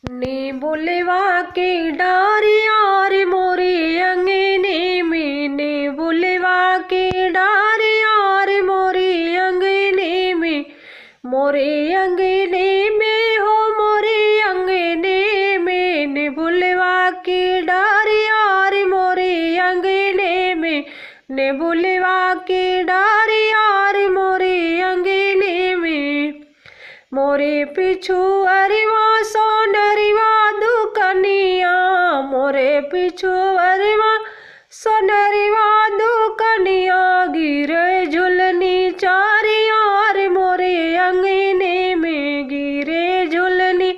ने बुलवा के डारिया रे मोरे अंगने में, ने बुलवा के डारिया रे मोरे अंगने में, मोरे अंगने में हो मोरे अंगने में, ने बुलवा के डारिया रे मोरे अंगने में, ने बुलवा के डारिया रे मोरे अंगने में। मोरे पिछु अरिवा सोनरिवा दुकनिया, मोरे पिछु अरिवा सोनरिवा दुकनिया, गिरे झुलनी चारिया रे मोरे अंगने में, गिरे झुलनी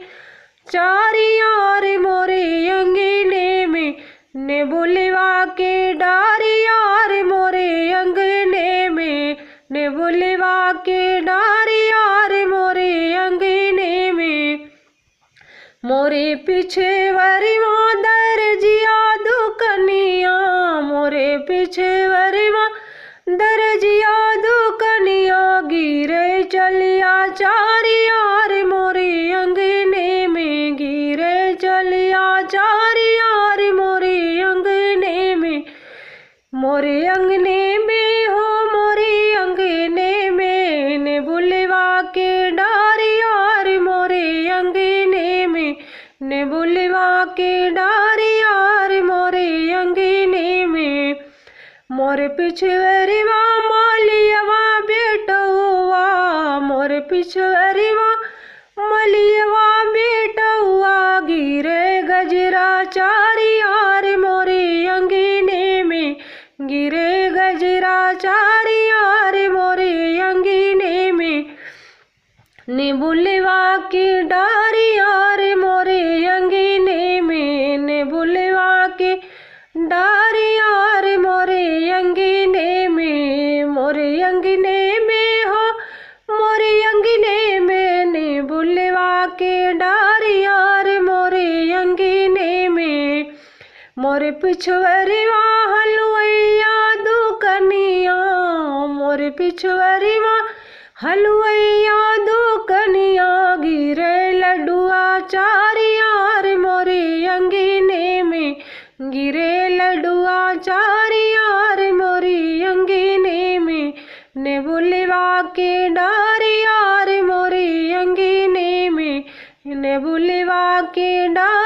चारिया रे मोरे अंगने में, ने बुलवा के डारिया रे मोरे अंगने में, ने बुलवा के डारिया रे मोरे अंगने में। मोरे पीछे वरिवा दरजिया दुकनिया, मोरे पीछे वरिवा दरजिया दुकनिया, गिरे चलिया चारिया रे मोरे अंगने में, गिरे चलिया चारिया रे मोरे अंगने में। मोरे अंगने में हो मोरे अंगने में, ने बुलवा के डारिया रे मोरे अंगने में, ने बुलवा के डारिया रे मोरे अंगने में। मोरे पिछवरिवा मालियवा बेटुआ, मोरे पिछवरिवा मलियवा बेटुआ, गिरे गजरा चारिया रे मोरे अंगने में, गिरे गजरा चारिया रे मोरे अंगने में। ने बुलवा के डारिया रे मोरे अंगने में, ने बुलवा के डारिया रे मोरे अंगने में, मोरे अंगने में हो मोरे अंगने में, ने बुलवा के डारिया रे मोरे अंगने में। मोरे पिछवरिवा हलुवैया दुकनिया, मोरे पिछवरिवा हलुवैया दुकनिया, गिरे लड्डुआ चारिया रे मोरे अंगने में, गिरे लड्डुआ चारिया रे मोरे अंगने में। ने बुलवा के डारिया रे मोरे अंगने में, ने बुलवा के डारिया